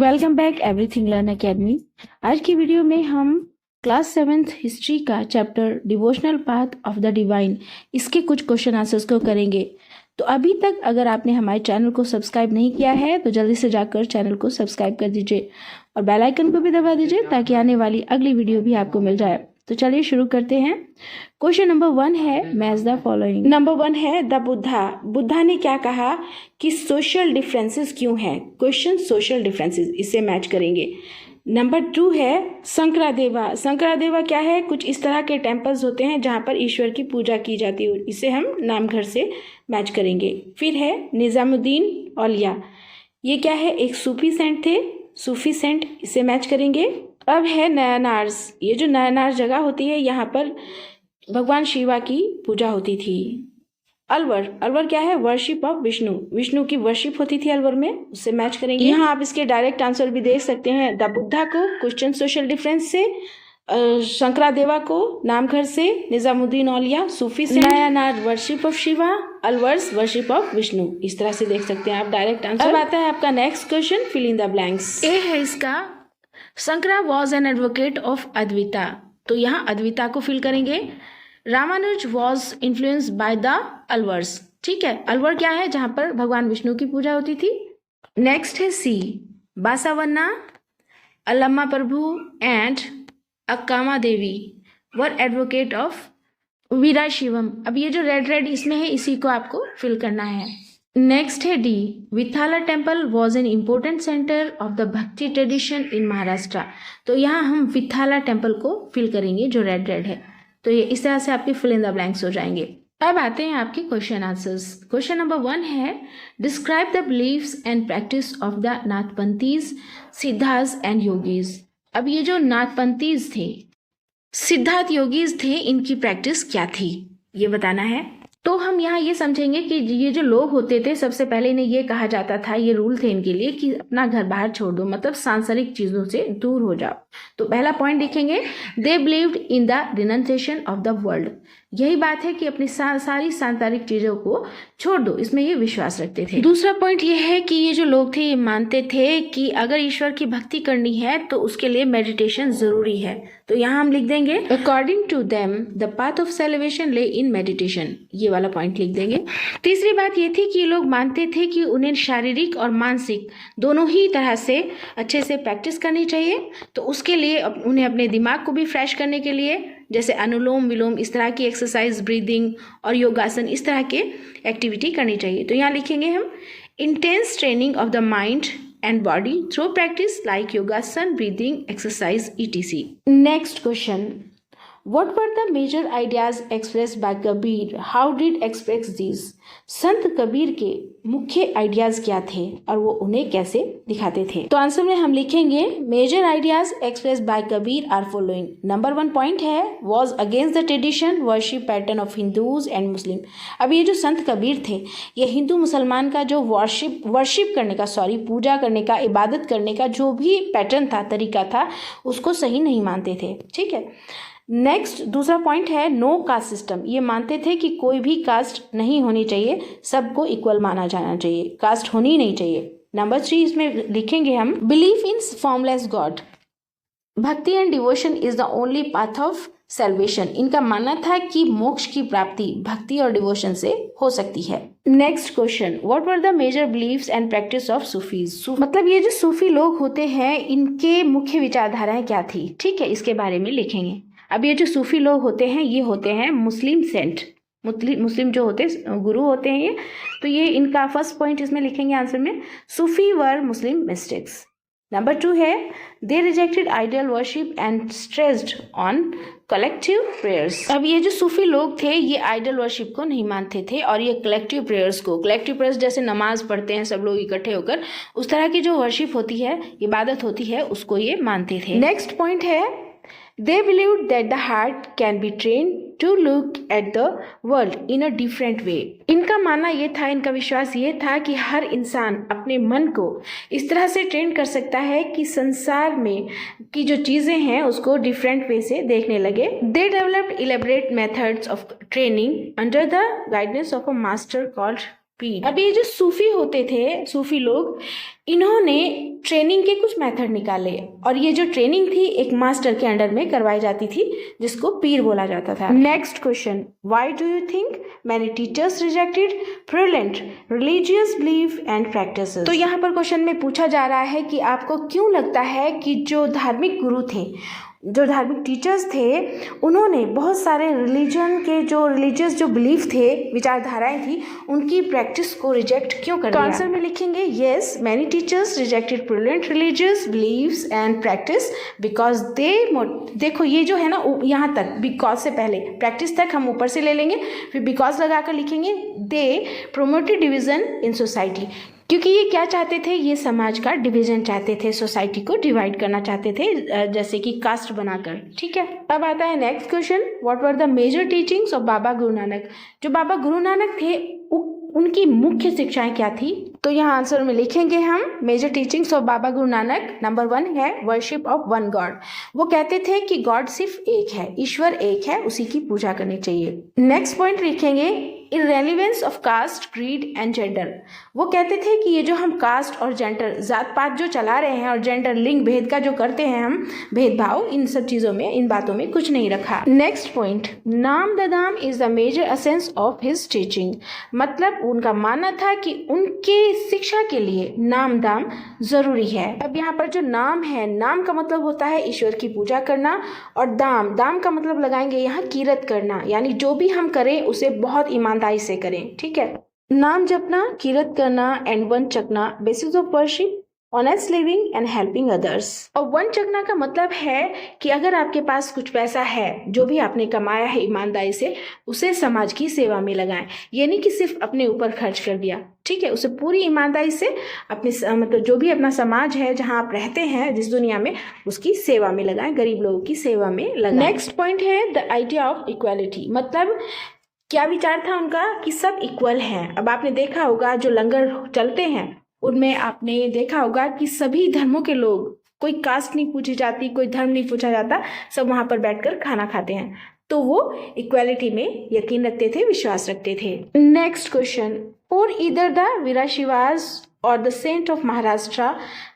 Welcome back everything learn academy. आज की video में हम क्लास 7th हिस्ट्री का chapter devotional path of the divine इसके कुछ क्वेश्चन आंसर्स को करेंगे। तो अभी तक अगर आपने हमारे चैनल को सब्सक्राइब नहीं किया है तो जल्दी से जाकर चैनल को सब्सक्राइब कर दीजिए और बेल आइकन को भी दबा दीजिए ताकि आने वाली अगली वीडियो भी आपको मिल जाए। तो चलिए शुरू करते हैं। क्वेश्चन नंबर 1 है मैच द फॉलोइंग। नंबर 1 है द बुद्धा ने क्या कहा कि सोशल डिफरेंसेस क्यों हैं। क्वेश्चन सोशल डिफरेंसेस, इसे मैच करेंगे। नंबर 2 है शंकरादेवा क्या है। कुछ इस तरह के टेम्पल्स होते हैं जहाँ पर ईश्वर की पूजा की जाती है, इसे हम नामघर से मैच करेंगे। फिर है निजामुद्दीन औलिया, ये क्या है, एक सूफी सेंट थे, सूफी सेंट, इसे मैच करेंगे। अब है नयनार्स, ये जो नयनार्स जगह होती है यहाँ पर भगवान शिवा की पूजा होती थी। अलवर क्या है, वर्शिप ऑफ विष्णु की वर्शिप होती थी अलवर में, उससे मैच करेंगे। यहाँ आप इसके डायरेक्ट आंसर भी देख सकते हैं। द बुद्धा को क्वेश्चन सोशल डिफरेंस से, शंकरादेवा को नामघर से, निजामुद्दीन औलिया सूफी से, Nayanar worship of Shiva, Alvars worship of Vishnu, इस तरह से देख सकते हैं आप डायरेक्ट आंसर। अब आता है आपका next question, fill in the blanks. A है इसका, Shankara was an advocate of Advaita, तो यहाँ अद्विता को फिल करेंगे। Ramanuja was influenced by the Alvars, ठीक है, अलवर क्या है, जहां पर भगवान विष्णु की पूजा होती थी। नेक्स्ट है C, Basavanna, Allama Prabhu and Akkama Devi were advocate of Veerashaivism. अब ये जो रेड इसमें है इसी को आपको फिल करना है। नेक्स्ट है D, Vitthala temple was an important centre of the भक्ति ट्रेडिशन इन महाराष्ट्र, तो यहाँ हम विथाला टेम्पल को फिल करेंगे जो रेड है। तो ये इस तरह से आपके फिल इन द ब्लैंक्स हो जाएंगे। अब आते हैं आपके क्वेश्चन आंसर्स। क्वेश्चन नंबर 1 है describe the beliefs and practice of the Nathpanthis, Siddhas and yogis. अब ये जो नाथपंथीज थे, सिद्धार्थ योगीज थे, इनकी प्रैक्टिस क्या थी ये बताना है। तो हम यहाँ ये समझेंगे कि ये जो लोग होते थे, सबसे पहले इन्हें ये कहा जाता था, ये रूल थे इनके लिए कि अपना घर बाहर छोड़ दो, मतलब सांसारिक चीजों से दूर हो जाओ। तो पहला पॉइंट देखेंगे, they believed in the renunciation of the world, यही बात है कि अपनी सारी सांसारिक चीजों को छोड़ दो, इसमें ये विश्वास रखते थे। दूसरा पॉइंट ये है कि ये जो लोग थे ये मानते थे कि अगर ईश्वर की भक्ति करनी है तो उसके लिए मेडिटेशन जरूरी है, तो यहाँ हम लिख देंगे according to them the path of celebration lay in meditation, ये वाला पॉइंट लिख देंगे। तीसरी बात ये थी कि ये लोग मानते थे कि उन्हें शारीरिक और मानसिक दोनों ही तरह से अच्छे से प्रैक्टिस करनी चाहिए, तो उसके लिए उन्हें अपने दिमाग को भी फ्रेश करने के लिए जैसे अनुलोम विलोम, इस तरह की एक्सरसाइज, ब्रीदिंग और योगासन, इस तरह के एक्टिविटी करनी चाहिए। तो यहाँ लिखेंगे हम intense training of the mind and body through practice like yogasana, breathing, exercise etc. Next question, What were the major ideas expressed by Kabir? How did express these? संत कबीर के मुख्य आइडियाज क्या थे और वो उन्हें कैसे दिखाते थे। तो आंसर में हम लिखेंगे major ideas express by Kabir are following. Number 1 point है was against the tradition worship pattern of Hindus and Muslim. अब ये जो संत कबीर थे ये हिंदू मुसलमान का जो वर्शिप करने का, पूजा करने का, इबादत करने का जो भी पैटर्न था, तरीका था, उसको सही नहीं मानते थे, ठीक है। नेक्स्ट दूसरा पॉइंट है नो कास्ट सिस्टम, ये मानते थे कि कोई भी कास्ट नहीं होनी चाहिए, सबको इक्वल माना जाना चाहिए, कास्ट होनी नहीं चाहिए। नंबर 3 इसमें लिखेंगे हम बिलीफ इन फॉर्मलेस गॉड, भक्ति and devotion is the only path of salvation. इनका मानना था कि मोक्ष की प्राप्ति भक्ति और डिवोशन से हो सकती है। Next question, what were the major believes and practice of Sufis. मतलब ये जो सूफी लोग होते हैं इनके मुख्य विचारधाराएं क्या थी, ठीक है, इसके बारे में लिखेंगे। अब ये जो सूफी लोग होते हैं ये होते हैं मुस्लिम सेंट, मुस्लिम जो होते गुरु होते हैं ये, तो ये इनका फर्स्ट पॉइंट इसमें लिखेंगे आंसर में, सूफी वर मुस्लिम मिस्टिक्स। नंबर 2 है they rejected idol worship and stressed on collective prayers. अब ये जो सूफी लोग थे ये आइडल वर्शिप को नहीं मानते थे और ये कलेक्टिव प्रेयर्स जैसे नमाज पढ़ते हैं सब लोग इकट्ठे होकर, उस तरह की जो वर्शिप होती है, इबादत होती है, उसको ये मानते थे। नेक्स्ट पॉइंट है They believed that the heart can be trained to look at the world in a different way. इनका मानना ये था, इनका विश्वास ये था कि हर इंसान अपने मन को इस तरह से ट्रेन कर सकता है कि संसार में की जो चीज़ें हैं उसको डिफरेंट वे से देखने लगे। They developed elaborate methods of training under the guidance of a master called पीढ़। अब ये जो सूफी होते थे, सूफी लोग, इन्होंने ट्रेनिंग के कुछ मेथड निकाले और ये जो ट्रेनिंग थी एक मास्टर के अंडर में करवाई जाती थी जिसको पीर बोला जाता था। Next question, why do you think many teachers rejected present religious belief and practices? तो यहाँ पर क्वेश्चन में पूछा जा रहा है कि आपको क्यों लगता है कि जो धार्मिक गुरु थे, जो धार्मिक टीचर्स थे, उन्होंने बहुत सारे रिलीजन के जो रिलीजियस जो बिलीफ थे, विचारधाराएं थी, उनकी प्रैक्टिस को रिजेक्ट क्यों कर दिया? तो आंसर में लिखेंगे yes, many teachers rejected present religious believes and practice because they, देखो ये जो है ना, यहाँ तक बिकॉज से पहले प्रैक्टिस तक हम ऊपर से ले लेंगे, फिर बिकॉज लगाकर लिखेंगे दे प्रोमोटेड डिवीजन इन सोसाइटी, क्योंकि ये क्या चाहते थे, ये समाज का डिवीजन चाहते थे, सोसाइटी को डिवाइड करना चाहते थे, जैसे कि कास्ट बनाकर। ठीक है, अब आता है next question, what were the major teachings of Baba Guru Nanak? जो बाबा गुरु नानक थे उनकी मुख्य शिक्षाएं क्या थी? तो यहाँ आंसर में लिखेंगे हम major teachings of Baba Guru Nanak. Number 1 है वर्शिप ऑफ वन गॉड। वो कहते थे कि गॉड सिर्फ एक है, ईश्वर एक है, उसी की पूजा करनी चाहिए। नेक्स्ट पॉइंट लिखेंगे irrelevance of caste, creed and gender. वो कहते थे कि ये जो हम कास्ट और जेंडर, जात पात जो चला रहे हैं और जेंडर लिंग भेद का जो करते हैं हम भेदभाव, इन सब चीजों में, इन बातों में कुछ नहीं रखा। Next point, naam daan is the major essence of his teaching. मतलब उनका मानना था कि उनके शिक्षा के लिए नाम दाम जरूरी है। अब यहाँ पर जो नाम है, नाम का मतलब होता है ईश्वर की पूजा करना, और दाम, दाम का मतलब लगाएंगे यहाँ कीरत करना, यानी जो भी हम करें उसे बहुत ईमानदारी से करें। ठीक है, नाम जपना, कीरत करना एंड वन चकना, basis of worship, honest living and helping others. और वन चकना का मतलब है कि अगर आपके पास कुछ पैसा है, जो भी आपने कमाया है ईमानदारी से, उसे समाज की सेवा में लगाएं। ये नहीं कि सिर्फ अपने ऊपर खर्च कर दिया। ठीक है, उसे पूरी ईमानदारी से अपने मतलब जो भी अपना समाज है, जहां आप रहते हैं, जिस दुनिया में, उसकी सेवा में लगाएं, गरीब लोगों की सेवा में लगाएं। नेक्स्ट पॉइंट है द आइडिया ऑफ इक्वालिटी। मतलब क्या विचार था उनका कि सब इक्वल हैं। अब आपने देखा होगा जो लंगर चलते हैं उनमें आपने देखा होगा कि सभी धर्मों के लोग, कोई कास्ट नहीं पूछी जाती, कोई धर्म नहीं पूछा जाता, सब वहां पर बैठकर खाना खाते हैं। तो वो इक्वालिटी में यकीन रखते थे, विश्वास रखते थे। नेक्स्ट क्वेश्चन, और इधर द वीराशिवास और the saint of Maharashtra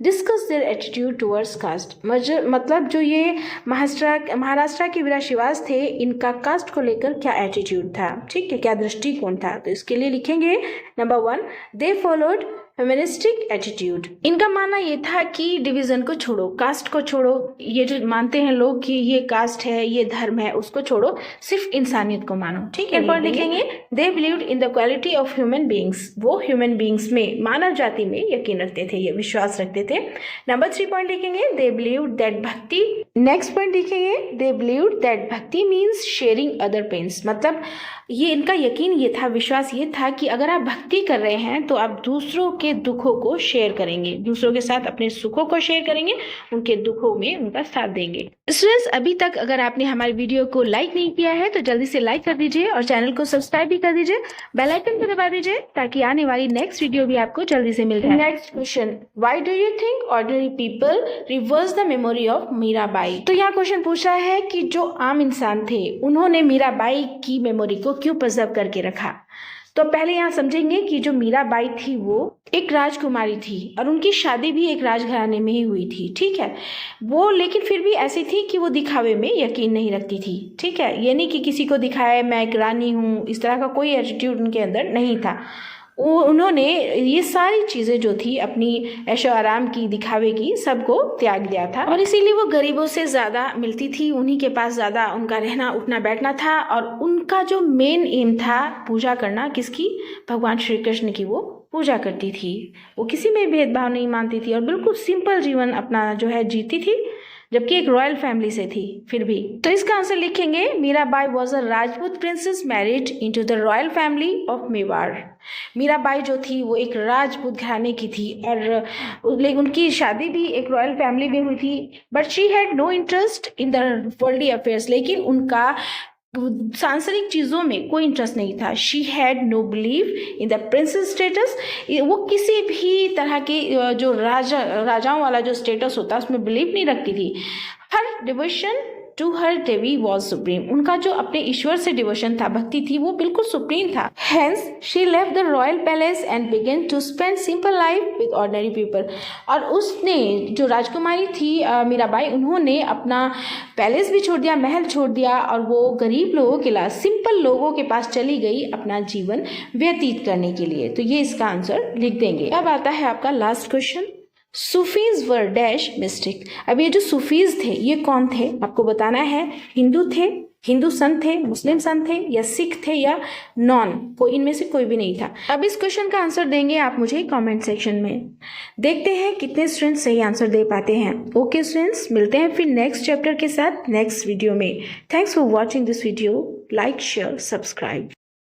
discuss their attitude towards caste. मतलब जो ये महाराष्ट्र के वीराशिवास थे, इनका कास्ट को लेकर क्या एटीट्यूड था, ठीक है, क्या दृष्टिकोण था? तो इसके लिए लिखेंगे number 1, they followed feministic attitude. इनका मानना ये था कि डिवीजन को छोड़ो, कास्ट को छोड़ो, ये जो मानते हैं लोग कि ये कास्ट है, ये धर्म है, उसको छोड़ो, सिर्फ इंसानियत को मानो। ठीक है, पर लिखेंगे they believed in the quality of human beings. वो ह्यूमन बीइंग्स में, मानव जाति में यकीन रखते थे, ये विश्वास रखते थे। नंबर 3 पॉइंट लिखेंगे दे बिलीव्ड दैट भक्ति। नेक्स्ट पॉइंट लिखेंगे दे बिलीव्ड दैट भक्ति मीन्स शेयरिंग अदर पेन्स। मतलब ये इनका यकीन ये था, विश्वास ये था कि अगर आप भक्ति कर रहे हैं तो आप दूसरों के दुखों को शेयर करेंगे, दूसरों के साथ अपने सुखों को शेयर करेंगे, उनके दुखों में उनका साथ देंगे। स्टूडेंट्स, अभी तक अगर आपने हमारी वीडियो को लाइक नहीं किया है तो जल्दी से लाइक कर दीजिए और चैनल को सब्सक्राइब भी कर दीजिए, बेल आइकन को दबा दीजिए ताकि आने वाली नेक्स्ट वीडियो भी आपको जल्दी से मिल जाए। Next question, why do you think ordinary people reverse the memory of Mirabai? तो यहाँ क्वेश्चन पूछ रहा है कि जो आम इंसान थे उन्होंने मीराबाई की मेमोरी को क्यों प्रिजर्व करके रखा। तो पहले यहाँ समझेंगे कि जो मीराबाई थी वो एक राजकुमारी थी और उनकी शादी भी एक राजघराने में ही हुई थी। ठीक है, वो लेकिन फिर भी ऐसी थी कि वो दिखावे में यकीन नहीं रखती थी। ठीक है, ये नहीं कि किसी को दिखाए मैं एक रानी हूँ, इस तरह का कोई एटीट्यूड उनके अंदर नहीं था। उन्होंने ये सारी चीज़ें जो थी अपनी ऐशो आराम की, दिखावे की, सबको त्याग दिया था और इसीलिए वो गरीबों से ज़्यादा मिलती थी, उन्हीं के पास ज़्यादा उनका रहना उठना बैठना था और उनका जो मेन एम था पूजा करना, किसकी? भगवान श्री कृष्ण की वो पूजा करती थी। वो किसी में भेदभाव नहीं मानती थी और बिल्कुल सिंपल जीवन अपना जो है जीती थी, जबकि एक रॉयल फैमिली से थी फिर भी। तो इसका आंसर लिखेंगे Mirabai was a Rajput princess married into the royal family of Mewar. Mirabai जो थी वो एक राजपूत घराने की थी और लेकिन उनकी शादी भी एक रॉयल फैमिली में हुई थी। But she had no interest in the worldly affairs, लेकिन उनका सांसारिक चीज़ों में कोई इंटरेस्ट नहीं था। She had no believe in the princess status. वो किसी भी तरह के जो राजाओं वाला जो स्टेटस होता है उसमें बिलीव नहीं रखती थी। Her devotion to her devi was supreme. उनका जो अपने ईश्वर से डिवोशन था, भक्ति थी, वो बिल्कुल सुप्रीम था। Hence she left the royal palace and began to spend simple life with ordinary people. और उसने जो राजकुमारी थी मीराबाई, उन्होंने अपना पैलेस भी छोड़ दिया, महल छोड़ दिया, और वो गरीब लोगों के लिए, सिंपल लोगों के पास चली गई अपना जीवन व्यतीत करने के लिए। तो ये इसका आंसर लिख देंगे। अब आता है आपका लास्ट क्वेश्चन, सूफीज वर डैश मिस्टिक। अब ये जो सूफीज थे ये कौन थे आपको बताना है। हिंदू थे, हिंदू संत थे, मुस्लिम संत थे, या सिख थे, या नॉन, कोई इनमें से कोई भी नहीं था। अब इस क्वेश्चन का आंसर देंगे आप मुझे कमेंट सेक्शन में। देखते हैं कितने स्टूडेंट्स सही आंसर दे पाते हैं। ओके स्टूडेंट्स, मिलते हैं फिर नेक्स्ट चैप्टर के साथ नेक्स्ट वीडियो में। Thanks for watching this video. Like, share, subscribe.